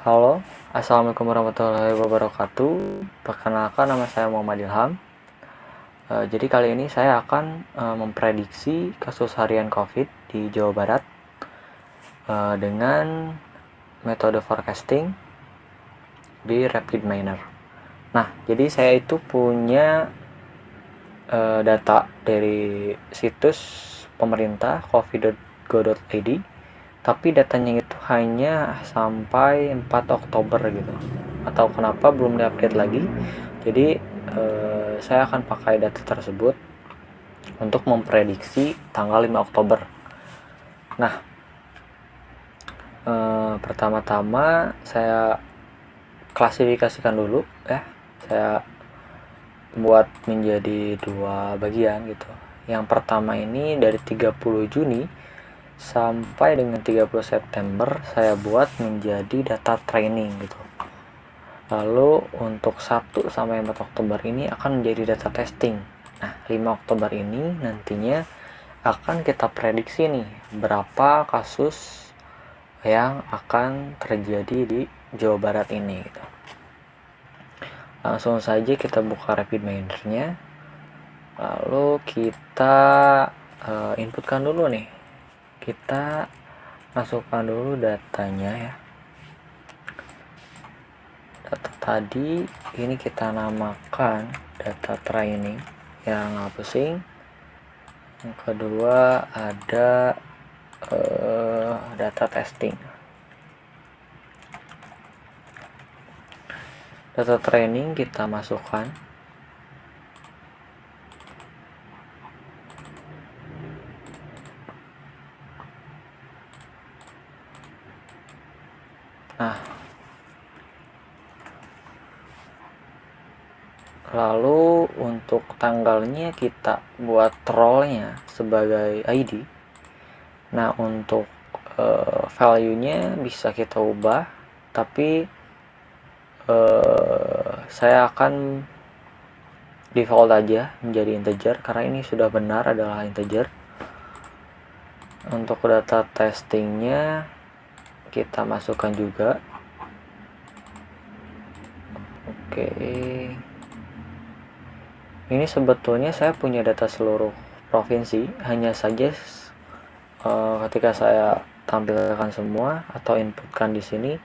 Halo, assalamualaikum warahmatullahi wabarakatuh. Perkenalkan, nama saya Muhammad Ilham. Jadi kali ini saya akan memprediksi kasus harian COVID di Jawa Barat dengan metode forecasting di RapidMiner. Nah, jadi saya itu punya data dari situs pemerintah covid.go.id, tapi datanya itu hanya sampai 4 Oktober gitu, atau kenapa belum diupdate lagi. Jadi saya akan pakai data tersebut untuk memprediksi tanggal 5 Oktober. Nah, pertama-tama saya klasifikasikan dulu ya. Saya buat menjadi dua bagian gitu. Yang pertama ini dari 30 Juni sampai dengan 30 September saya buat menjadi data training gitu. Lalu untuk 1 sampai 4 Oktober ini akan menjadi data testing. Nah, 5 Oktober ini nantinya akan kita prediksi nih berapa kasus yang akan terjadi di Jawa Barat ini gitu. Langsung saja kita buka RapidMiner-nya. Lalu kita inputkan dulu nih. Kita masukkan dulu datanya ya. Data tadi ini kita namakan data training, yang nggak pusing. Yang kedua ada data testing. Data training kita masukkan. Nah, lalu untuk tanggalnya kita buat role-nya sebagai ID. Nah, untuk value-nya bisa kita ubah, tapi saya akan default aja menjadi integer karena ini sudah benar adalah integer. Untuk data testingnya kita masukkan juga. Oke, ini sebetulnya saya punya data seluruh provinsi, hanya saja ketika saya tampilkan semua atau inputkan di sini,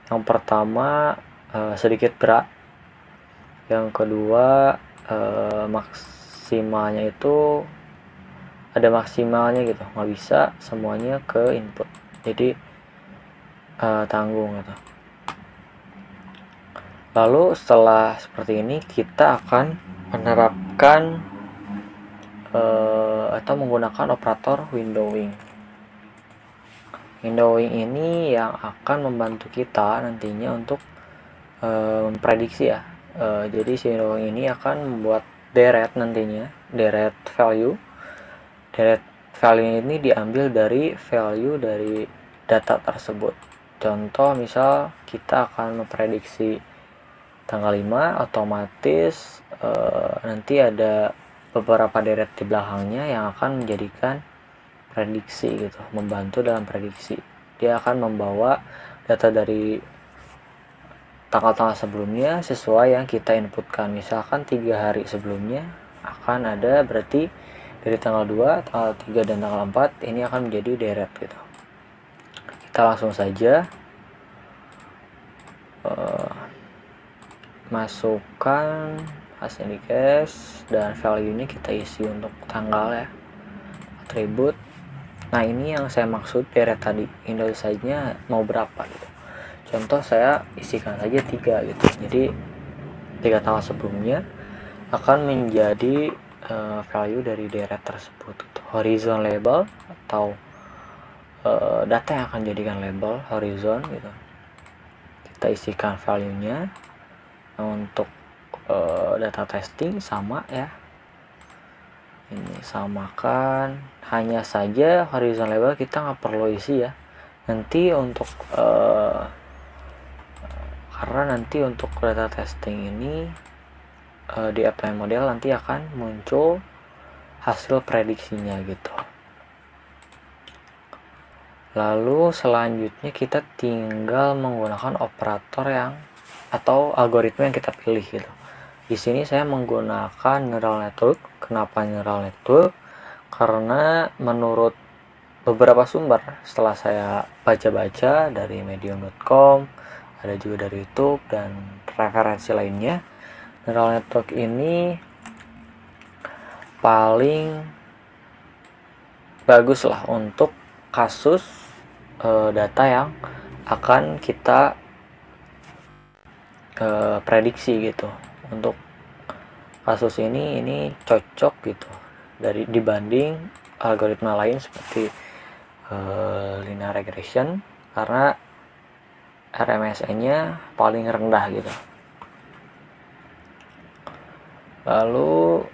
yang pertama sedikit berat, yang kedua maksimalnya itu ada maksimalnya gitu, nggak bisa semuanya ke input, jadi tanggung gitu. Lalu setelah seperti ini kita akan menerapkan atau menggunakan operator windowing. Windowing ini yang akan membantu kita nantinya untuk memprediksi ya. Jadi si windowing ini akan membuat deret nantinya, deret value. Deret value ini diambil dari value dari data tersebut. Contoh misal kita akan memprediksi tanggal 5, otomatis nanti ada beberapa deret di belakangnya yang akan menjadikan prediksi gitu, membantu dalam prediksi. Dia akan membawa data dari tanggal-tanggal sebelumnya sesuai yang kita inputkan. Misalkan 3 hari sebelumnya akan ada, berarti dari tanggal 2, tanggal 3 dan tanggal 4 ini akan menjadi deret gitu. Kita langsung saja masukkan hasil indicators dan value ini kita isi untuk tanggal ya, atribut. Nah, ini yang saya maksud deret tadi, Indonesia-nya mau berapa gitu. Contoh saya isikan saja 3 gitu. Jadi 3 tanggal sebelumnya akan menjadi value dari deret tersebut gitu. Horizon label atau data yang akan jadikan label horizon gitu. Kita isikan value-nya. Untuk data testing sama ya. Ini samakan, hanya saja horizon label kita nggak perlu isi ya. Nanti untuk karena nanti untuk data testing ini di apply model nanti akan muncul hasil prediksinya gitu. Lalu selanjutnya kita tinggal menggunakan operator yang atau algoritma yang kita pilih gitu. Di sini saya menggunakan neural network. Kenapa neural network? Karena menurut beberapa sumber setelah saya baca-baca dari medium.com, ada juga dari YouTube dan referensi lainnya, neural network ini paling bagus lah untuk kasus data yang akan kita prediksi gitu. Untuk kasus ini cocok gitu dari dibanding algoritma lain seperti linear regression, karena RMSE-nya paling rendah gitu. Lalu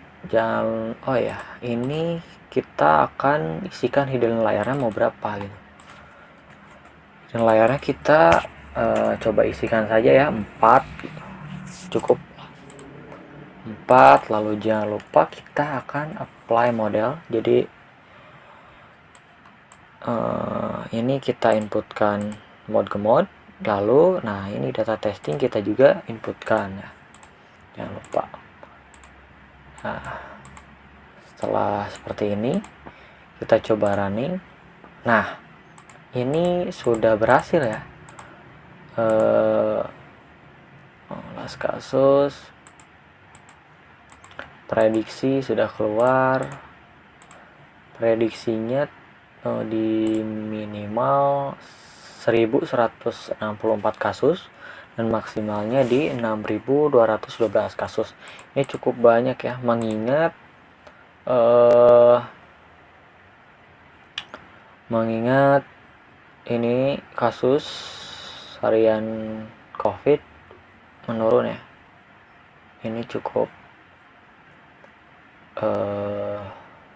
ini kita akan isikan hidden layernya mau berapa gitu. Hidden layernya kita coba isikan saja ya 4 gitu. Cukup 4. Lalu jangan lupa kita akan apply model. Jadi ini kita inputkan mode ke mode. Lalu ini data testing kita juga inputkan ya, jangan lupa. Setelah seperti ini kita coba running. Ini sudah berhasil ya. Last kasus prediksi sudah keluar. Prediksinya di minimal 1164 kasus dan maksimalnya di 6212 kasus. Ini cukup banyak ya, mengingat ini kasus harian COVID menurun ya. Ini cukup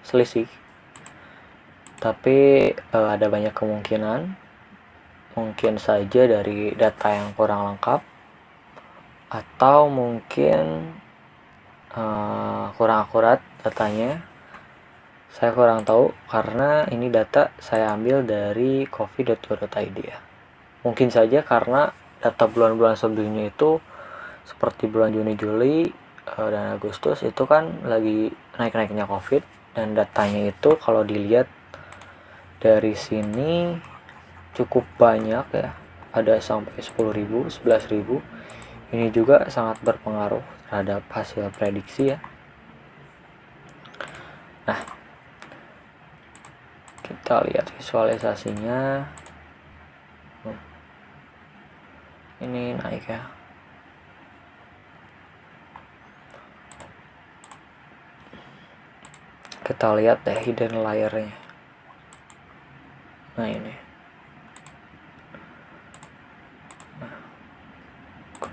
selisih, tapi ada banyak kemungkinan. Mungkin saja dari data yang kurang lengkap, atau mungkin kurang akurat datanya. Saya kurang tahu karena ini data saya ambil dari covid.go.id ya. Mungkin saja karena data bulan-bulan sebelumnya itu seperti bulan Juni, Juli, dan Agustus itu kan lagi naik-naiknya COVID, dan datanya itu kalau dilihat dari sini cukup banyak ya, ada sampai 10.000, 11.000. Ini juga sangat berpengaruh terhadap hasil prediksi ya. Kita lihat visualisasinya. Ini naik ya. Kita lihat deh hidden layernya. Ini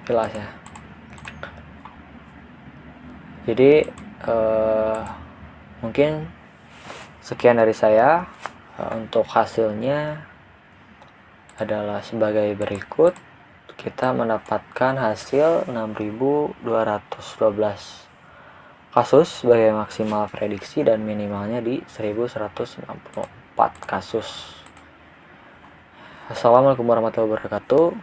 jelas ya. Jadi mungkin sekian dari saya. Untuk hasilnya adalah sebagai berikut. Kita mendapatkan hasil 6212 kasus sebagai maksimal prediksi dan minimalnya di 1194 kasus. Assalamualaikum warahmatullahi wabarakatuh.